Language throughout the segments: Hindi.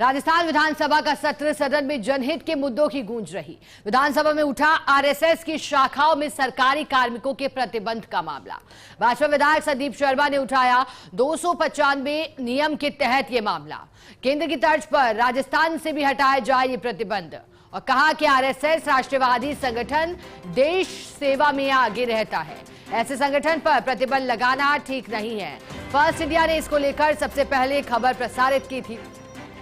राजस्थान विधानसभा का सत्र, सदन में जनहित के मुद्दों की गूंज रही। विधानसभा में उठा आरएसएस की शाखाओं में सरकारी कार्मिकों के प्रतिबंध का मामला। भाजपा विधायक संदीप शर्मा ने उठाया 295 नियम के तहत यह मामला। केंद्र की तर्ज पर राजस्थान से भी हटाया जाए ये प्रतिबंध और कहा कि आरएसएस राष्ट्रवादी संगठन देश सेवा में आगे रहता है, ऐसे संगठन पर प्रतिबंध लगाना ठीक नहीं है। फर्स्ट इंडिया ने इसको लेकर सबसे पहले खबर प्रसारित की थी।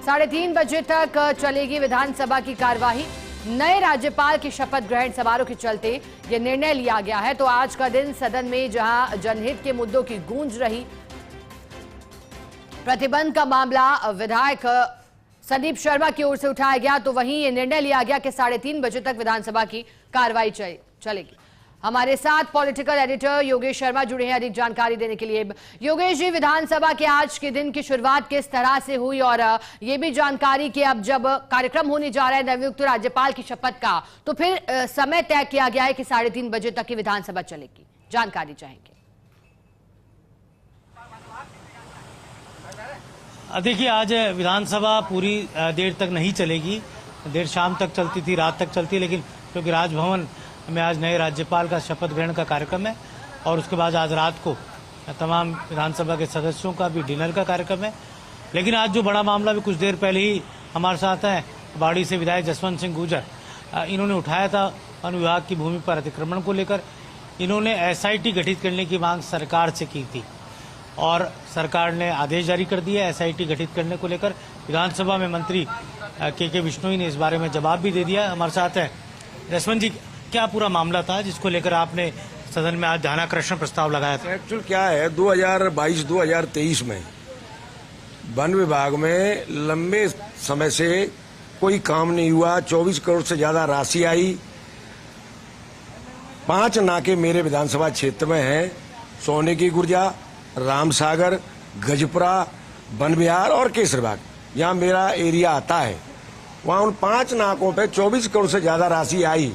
3:30 बजे तक चलेगी विधानसभा की कार्यवाही। नए राज्यपाल की शपथ ग्रहण समारोह के चलते यह निर्णय लिया गया है। तो आज का दिन सदन में जहां जनहित के मुद्दों की गूंज रही, प्रतिबंध का मामला विधायक संदीप शर्मा की ओर से उठाया गया, तो वहीं यह निर्णय लिया गया कि 3:30 बजे तक विधानसभा की कार्रवाई चलेगी। हमारे साथ पॉलिटिकल एडिटर योगेश शर्मा जुड़े हैं अधिक जानकारी देने के लिए। योगेश जी, विधानसभा के आज के दिन की शुरुआत किस तरह से हुई और ये भी जानकारी कि अब जब कार्यक्रम होने जा रहा है नवनियुक्त राज्यपाल की शपथ का, तो फिर समय तय किया गया है कि 3:30 बजे तक की विधानसभा चलेगी, जानकारी चाहेंगे। देखिए, आज विधानसभा पूरी देर तक नहीं चलेगी, देर शाम तक चलती थी, रात तक चलती, लेकिन क्योंकि राजभवन में आज नए राज्यपाल का शपथ ग्रहण का कार्यक्रम है और उसके बाद आज रात को तमाम विधानसभा के सदस्यों का भी डिनर का कार्यक्रम है। लेकिन आज जो बड़ा मामला भी कुछ देर पहले ही हमारे साथ है, बाड़ी से विधायक जसवंत सिंह गुर्जर, इन्होंने उठाया था वन विभाग की भूमि पर अतिक्रमण को लेकर। इन्होंने एसआईटी गठित करने की मांग सरकार से की थी और सरकार ने आदेश जारी कर दिया एसआईटी गठित करने को लेकर। विधानसभा में मंत्री के बिश्नोई ने इस बारे में जवाब भी दे दिया। हमारे साथ है जसवंत जी, क्या पूरा मामला था जिसको लेकर आपने सदन में आज ध्यानाकर्षण प्रस्ताव लगाया था? एक्चुअल क्या है, 2022-2023 में वन विभाग में लंबे समय से कोई काम नहीं हुआ। 24 करोड़ से ज्यादा राशि आई। 5 नाके मेरे विधानसभा क्षेत्र में हैं, सोने की गुर्जा, रामसागर, गजपुरा, वन विहार और केसरबाग, यहाँ मेरा एरिया आता है। वहाँ उन 5 नाकों पे 24 करोड़ से ज्यादा राशि आई।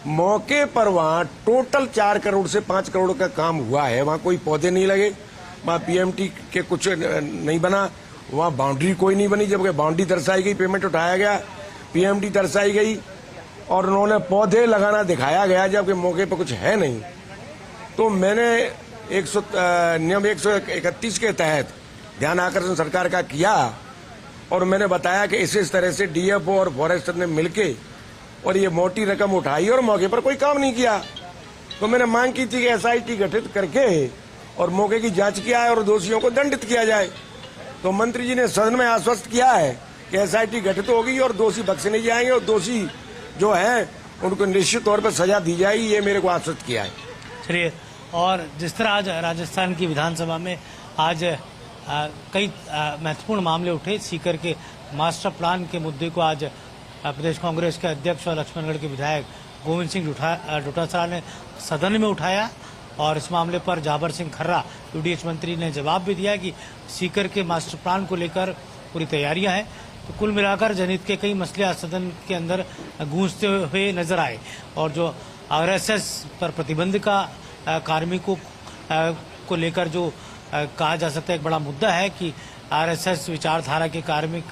मौके पर वहाँ टोटल 4 करोड़ से 5 करोड़ का काम हुआ है। वहाँ कोई पौधे नहीं लगे, वहाँ पीएमटी के कुछ नहीं बना, वहाँ बाउंड्री कोई नहीं बनी। जबकि बाउंड्री दर्शाई गई, पेमेंट उठाया गया, पीएमटी दर्शाई गई और उन्होंने पौधे लगाना दिखाया गया, जबकि मौके पर कुछ है नहीं। तो मैंने नियम 131 के तहत ध्यान आकर्षण सरकार का किया और मैंने बताया कि इस तरह से डीएफओ और फॉरेस्टर ने मिलके और ये मोटी रकम उठाई और मौके पर कोई काम नहीं किया। तो मैंने मांग की थी कि एसआईटी गठित करके और मौके की जांच किया है और दोषियों को दंडित किया जाए। तो मंत्री जी ने सदन में आश्वस्त किया है कि एसआईटी गठित होगी और दोषी बख्शे नहीं जाएंगे और दोषी जो है उनको निश्चित तौर पर सजा दी जाएगी, ये मेरे को आश्वस्त किया है। चलिए, और जिस तरह आज राजस्थान की विधानसभा में आज कई महत्वपूर्ण मामले उठे, सीकर के मास्टर प्लान के मुद्दे को आज प्रदेश कांग्रेस के अध्यक्ष और लक्ष्मणगढ़ के विधायक गोविंद सिंह डोटासरा ने सदन में उठाया और इस मामले पर जाबर सिंह खर्रा यूडीएच मंत्री ने जवाब भी दिया कि सीकर के मास्टर प्लान को लेकर पूरी तैयारियां हैं। तो कुल मिलाकर जनहित के कई मसले आज सदन के अंदर गूंजते हुए नजर आए और जो आरएसएस पर प्रतिबंध का कार्मिकों को लेकर जो कहा जा सकता है एक बड़ा मुद्दा है कि आरएसएस विचारधारा के कार्मिक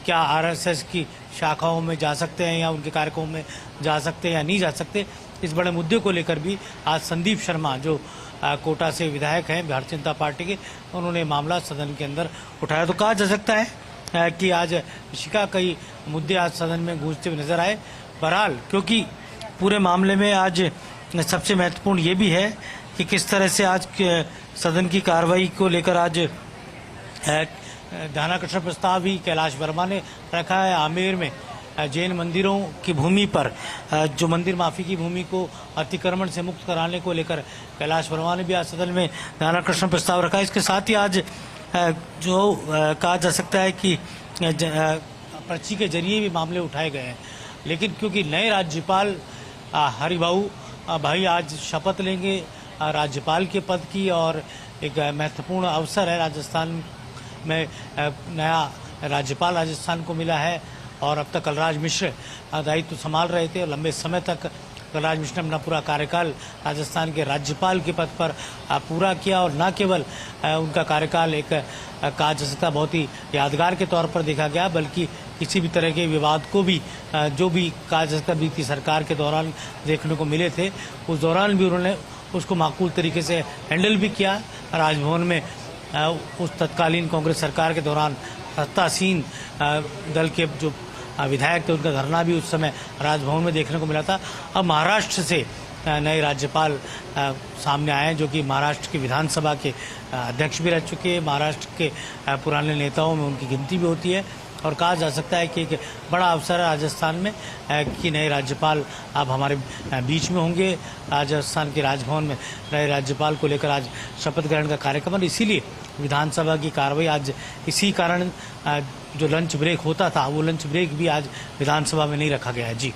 क्या आरएसएस की शाखाओं में जा सकते हैं या उनके कार्यक्रमों में जा सकते हैं या नहीं जा सकते, इस बड़े मुद्दे को लेकर भी आज संदीप शर्मा जो कोटा से विधायक हैं भारतीय जनता पार्टी के, उन्होंने मामला सदन के अंदर उठाया। तो कहा जा सकता है कि आज शिका कई मुद्दे आज सदन में गूंजते हुए नजर आए। बहरहाल, क्योंकि पूरे मामले में आज सबसे महत्वपूर्ण ये भी है कि किस तरह से आज सदन की कार्रवाई को लेकर आज ध्यानाकर्षण प्रस्ताव भी कैलाश वर्मा ने रखा है। आमेर में जैन मंदिरों की भूमि पर जो मंदिर माफी की भूमि को अतिक्रमण से मुक्त कराने को लेकर कैलाश वर्मा ने भी आज सदन में ध्यानाकर्षण प्रस्ताव रखा है। इसके साथ ही आज जो कहा जा सकता है कि पर्ची के जरिए भी मामले उठाए गए हैं। लेकिन क्योंकि नए राज्यपाल हरिभाऊ भाई आज शपथ लेंगे राज्यपाल के पद की और एक महत्वपूर्ण अवसर है, राजस्थान में नया राज्यपाल राजस्थान को मिला है और अब तक कलराज मिश्र दायित्व संभाल रहे थे और लंबे समय तक कलराज मिश्र ने अपना पूरा कार्यकाल राजस्थान के राज्यपाल के पद पर पूरा किया और न केवल उनका कार्यकाल एक कहा जा सकता बहुत ही यादगार के तौर पर देखा गया, बल्कि किसी भी तरह के विवाद को भी जो भी कहा जा सकता बीती सरकार के दौरान देखने को मिले थे, उस दौरान भी उन्होंने उसको माकूल तरीके से हैंडल भी किया। राजभवन में उस तत्कालीन कांग्रेस सरकार के दौरान सत्तासीन दल के जो विधायक थे उनका धरना भी उस समय राजभवन में देखने को मिला था। अब महाराष्ट्र से नए राज्यपाल सामने आए हैं जो कि महाराष्ट्र की विधानसभा के अध्यक्ष भी रह चुके हैं। महाराष्ट्र के पुराने नेताओं में उनकी गिनती भी होती है और कहा जा सकता है कि एक बड़ा अवसर है राजस्थान में कि नए राज्यपाल अब हमारे बीच में होंगे। राजस्थान के राजभवन में नए राज्यपाल को लेकर आज शपथ ग्रहण का कार्यक्रम है। इसीलिए विधानसभा की कार्रवाई आज इसी कारण जो लंच ब्रेक होता था वो लंच ब्रेक भी आज विधानसभा में नहीं रखा गया है। जी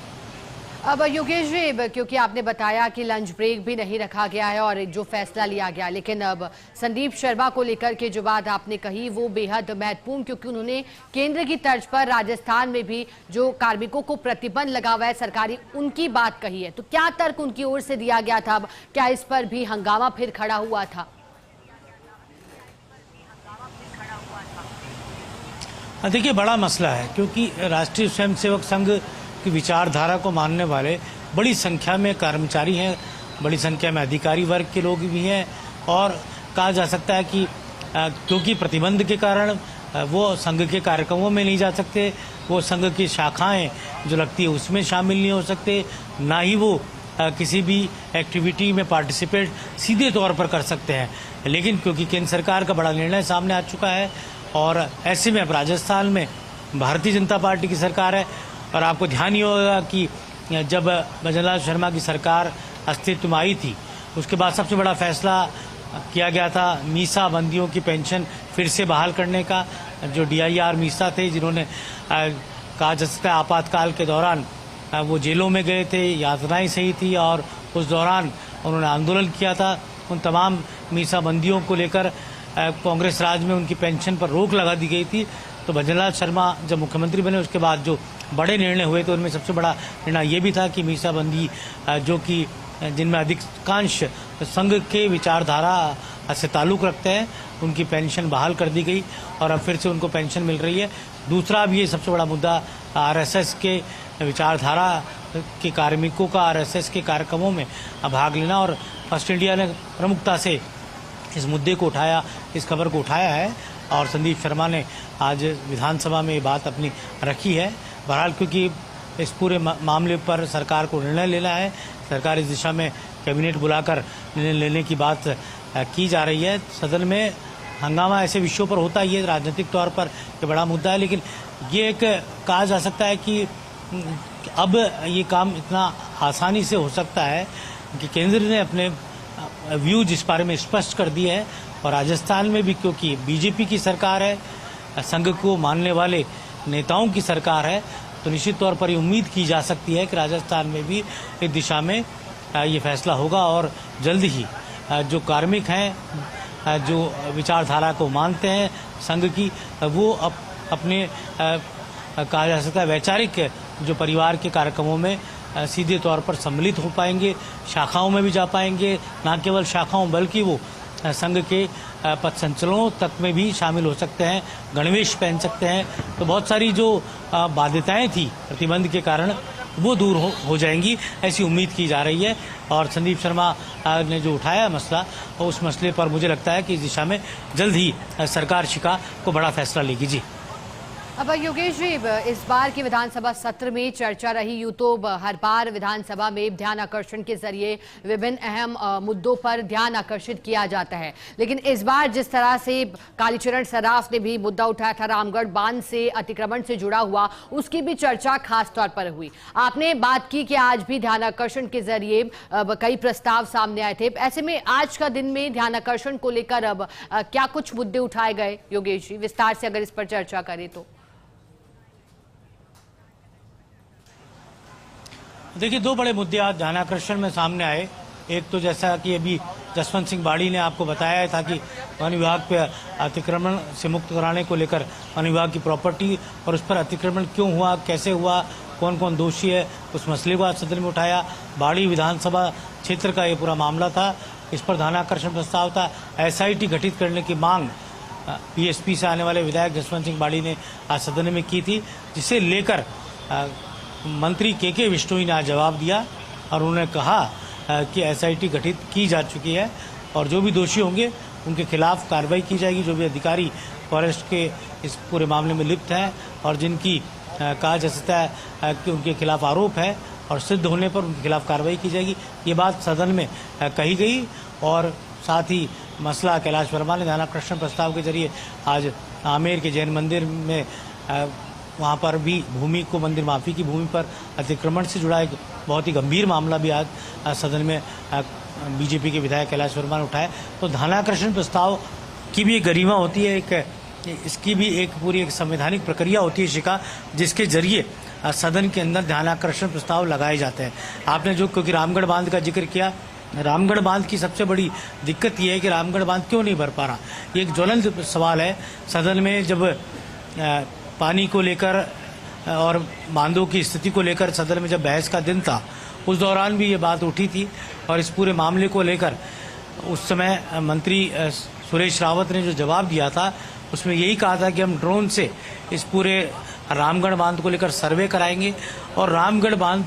अब योगेश जी, क्योंकि आपने बताया कि लंच ब्रेक भी नहीं रखा गया है और जो फैसला लिया गया, लेकिन अब संदीप शर्मा को लेकर के जो बात आपने कही वो बेहद महत्वपूर्ण, क्योंकि उन्होंने केंद्र की तर्ज पर राजस्थान में भी जो कार्मिकों को प्रतिबंध लगा हुआ है सरकारी, उनकी बात कही है। तो क्या तर्क उनकी ओर से दिया गया था? क्या इस पर भी हंगामा फिर खड़ा हुआ था? देखिए, बड़ा मसला है क्योंकि राष्ट्रीय स्वयंसेवक संघ की विचारधारा को मानने वाले बड़ी संख्या में कर्मचारी हैं, बड़ी संख्या में अधिकारी वर्ग के लोग भी हैं और कहा जा सकता है कि क्योंकि प्रतिबंध के कारण वो संघ के कार्यक्रमों में नहीं जा सकते, वो संघ की शाखाएं जो लगती है उसमें शामिल नहीं हो सकते, ना ही वो किसी भी एक्टिविटी में पार्टिसिपेट सीधे तौर पर कर सकते हैं। लेकिन क्योंकि केंद्र सरकार का बड़ा निर्णय सामने आ चुका है और ऐसे में अब राजस्थान में भारतीय जनता पार्टी की सरकार है और आपको ध्यान ही होगा कि जब भजनलाल शर्मा की सरकार अस्तित्व में आई थी उसके बाद सबसे बड़ा फैसला किया गया था मीसा बंदियों की पेंशन फिर से बहाल करने का। जो DIR मीसा थे जिन्होंने कहा जा सकता है आपातकाल के दौरान वो जेलों में गए थे, यातनाएं सही थी और उस दौरान उन्होंने आंदोलन किया था। उन तमाम मीसा बंदियों को लेकर कांग्रेस राज में उनकी पेंशन पर रोक लगा दी गई थी। तो भजनलाल शर्मा जब मुख्यमंत्री बने उसके बाद जो बड़े निर्णय हुए तो उनमें सबसे बड़ा निर्णय ये भी था कि मीसाबंदी जो कि जिनमें अधिकांश संघ के विचारधारा से ताल्लुक़ रखते हैं उनकी पेंशन बहाल कर दी गई और अब फिर से उनको पेंशन मिल रही है। दूसरा भी ये सबसे बड़ा मुद्दा RSS के विचारधारा के कार्मिकों का RSS के कार्यक्रमों में भाग लेना और फर्स्ट इंडिया ने प्रमुखता से इस मुद्दे को उठाया, इस खबर को उठाया है और संदीप शर्मा ने आज विधानसभा में ये बात अपनी रखी है। बहरहाल क्योंकि इस पूरे मामले पर सरकार को निर्णय लेना है, सरकार इस दिशा में कैबिनेट बुलाकर निर्णय लेने की बात की जा रही है। सदन में हंगामा ऐसे विषयों पर होता ही है, राजनीतिक तौर पर ये बड़ा मुद्दा है, लेकिन ये एक कहा जा सकता है कि अब ये काम इतना आसानी से हो सकता है कि केंद्र ने अपने व्यूज इस बारे में स्पष्ट कर दिए हैं और राजस्थान में भी क्योंकि बीजेपी की सरकार है, संघ को मानने वाले नेताओं की सरकार है, तो निश्चित तौर पर ये उम्मीद की जा सकती है कि राजस्थान में भी इस दिशा में ये फैसला होगा और जल्द ही जो कार्मिक हैं जो विचारधारा को मानते हैं संघ की, वो अपने कहा जा सकता है वैचारिक जो परिवार के कार्यक्रमों में सीधे तौर पर सम्मिलित हो पाएंगे, शाखाओं में भी जा पाएंगे, ना केवल शाखाओं बल्कि वो संघ के पथ संचलनों तक में भी शामिल हो सकते हैं, गणवेश पहन सकते हैं। तो बहुत सारी जो बाध्यताएं थी प्रतिबंध के कारण वो दूर हो जाएंगी, ऐसी उम्मीद की जा रही है। और संदीप शर्मा ने जो उठाया मसला, उस मसले पर मुझे लगता है कि इस दिशा में जल्द ही सरकार शिका को बड़ा फैसला लेगी। जी अब योगेश जी, इस बार के विधानसभा सत्र में चर्चा रही, यूं तो हर बार विधानसभा में ध्यान आकर्षण के जरिए विभिन्न अहम मुद्दों पर ध्यान आकर्षित किया जाता है, लेकिन इस बार जिस तरह से कालीचरण सराफ ने भी मुद्दा उठाया था रामगढ़ बांध से अतिक्रमण से जुड़ा हुआ, उसकी भी चर्चा खास तौर पर हुई। आपने बात की कि आज भी ध्यान आकर्षण के जरिए कई प्रस्ताव सामने आए थे, ऐसे में आज का दिन में ध्यान आकर्षण को लेकर अब क्या कुछ मुद्दे उठाए गए योगेश जी, विस्तार से अगर इस पर चर्चा करें तो? देखिए, दो बड़े मुद्दे आज ध्यानाकर्षण में सामने आए। एक तो जैसा कि अभी जसवंत सिंह बाड़ी ने आपको बताया था कि वन विभाग पे अतिक्रमण से मुक्त कराने को लेकर वन विभाग की प्रॉपर्टी और उस पर अतिक्रमण क्यों हुआ, कैसे हुआ, कौन कौन दोषी है, उस मसले को आज सदन में उठाया। बाड़ी विधानसभा क्षेत्र का ये पूरा मामला था। इस पर ध्यानाकर्षण प्रस्ताव था। SIT गठित करने की मांग PSP से आने वाले विधायक जसवंत सिंह बाड़ी ने आज सदन में की थी, जिसे लेकर मंत्री KK विश्नोई ने आज जवाब दिया और उन्होंने कहा कि SIT गठित की जा चुकी है और जो भी दोषी होंगे उनके खिलाफ कार्रवाई की जाएगी। जो भी अधिकारी फॉरेस्ट के इस पूरे मामले में लिप्त हैं और जिनकी कहा जा सकता है कि उनके खिलाफ आरोप है और सिद्ध होने पर उनके खिलाफ कार्रवाई की जाएगी, ये बात सदन में कही गई। और साथ ही मसला कैलाश वर्मा ने ध्यानाकर्षण प्रस्ताव के जरिए आज आमेर के जैन मंदिर में वहाँ पर भी भूमि को, मंदिर माफी की भूमि पर अतिक्रमण से जुड़ा एक बहुत ही गंभीर मामला भी आज सदन में BJP के विधायक कैलाश वर्मा ने उठाया। तो ध्यानाकर्षण प्रस्ताव की भी एक गरिमा होती है, इसकी भी एक पूरी एक संवैधानिक प्रक्रिया होती है शिका, जिसके जरिए सदन के अंदर ध्यानाकर्षण प्रस्ताव लगाए जाते हैं। आपने जो क्योंकि रामगढ़ बांध का जिक्र किया, रामगढ़ बांध की सबसे बड़ी दिक्कत यह है कि रामगढ़ बांध क्यों नहीं भर पा रहा। ये एक ज्वलंत सवाल है। सदन में जब पानी को लेकर और बांधों की स्थिति को लेकर सदन में जब बहस का दिन था, उस दौरान भी ये बात उठी थी और इस पूरे मामले को लेकर उस समय मंत्री सुरेश रावत ने जो जवाब दिया था उसमें यही कहा था कि हम ड्रोन से इस पूरे रामगढ़ बांध को लेकर सर्वे कराएंगे और रामगढ़ बांध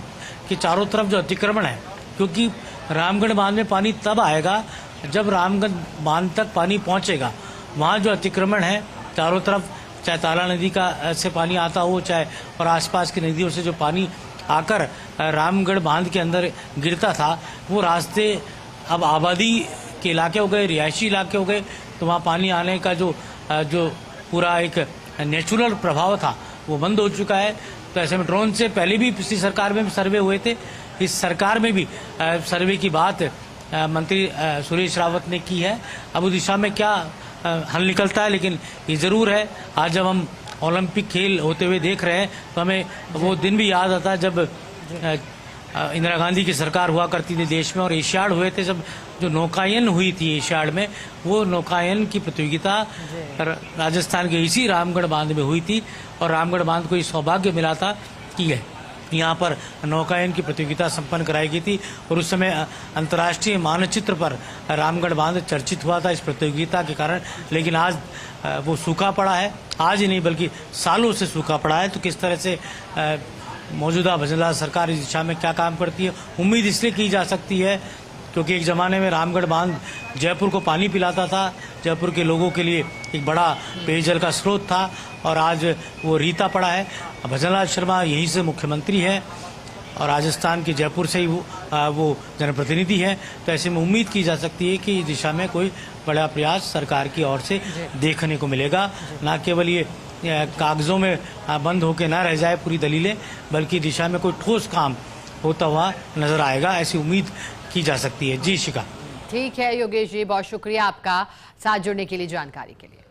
के चारों तरफ जो अतिक्रमण है, क्योंकि रामगढ़ बांध में पानी तब आएगा जब रामगढ़ बांध तक पानी पहुंचेगा। वहाँ जो अतिक्रमण है चारों तरफ, चाहे ताला नदी का से पानी आता हो, चाहे और आसपास की नदियों से जो पानी आकर रामगढ़ बांध के अंदर गिरता था, वो रास्ते अब आबादी के इलाके हो गए, रिहायशी इलाके हो गए, तो वहाँ पानी आने का जो पूरा एक नेचुरल प्रभाव था वो बंद हो चुका है। तो ऐसे में ड्रोन से पहले भी पिछली सरकार में भी सर्वे हुए थे, इस सरकार में भी सर्वे की बात मंत्री सुरेश रावत ने की है। अब उस दिशा में क्या हल निकलता है, लेकिन ये ज़रूर है आज जब हम ओलंपिक खेल होते हुए देख रहे हैं तो हमें वो दिन भी याद आता है जब इंदिरा गांधी की सरकार हुआ करती थी देश में और एशियाड हुए थे, जब जो नौकायन हुई थी एशियाड में, वो नौकायन की प्रतियोगिता राजस्थान के इसी रामगढ़ बांध में हुई थी और रामगढ़ बांध को ये सौभाग्य मिला था कि यहाँ पर नौकायन की प्रतियोगिता संपन्न कराई गई थी और उस समय अंतर्राष्ट्रीय मानचित्र पर रामगढ़ बांध चर्चित हुआ था इस प्रतियोगिता के कारण। लेकिन आज वो सूखा पड़ा है, आज ही नहीं बल्कि सालों से सूखा पड़ा है। तो किस तरह से मौजूदा भजनलाल सरकार इस दिशा में क्या काम करती है, उम्मीद इसलिए की जा सकती है क्योंकि एक ज़माने में रामगढ़ बांध जयपुर को पानी पिलाता था, जयपुर के लोगों के लिए एक बड़ा पेयजल का स्रोत था और आज वो रीता पड़ा है। भजनलाल शर्मा यहीं से मुख्यमंत्री है और राजस्थान के जयपुर से ही वो जनप्रतिनिधि है। तो ऐसे में उम्मीद की जा सकती है कि इस दिशा में कोई बड़ा प्रयास सरकार की ओर से देखने को मिलेगा, न केवल ये कागजों में बंद होकर ना रह जाए पूरी दलीलें, बल्कि दिशा में कोई ठोस काम होता हुआ नजर आएगा, ऐसी उम्मीद की जा सकती है। जी शिखा। ठीक है योगेश जी, बहुत शुक्रिया आपका साथ जुड़ने के लिए, जानकारी के लिए।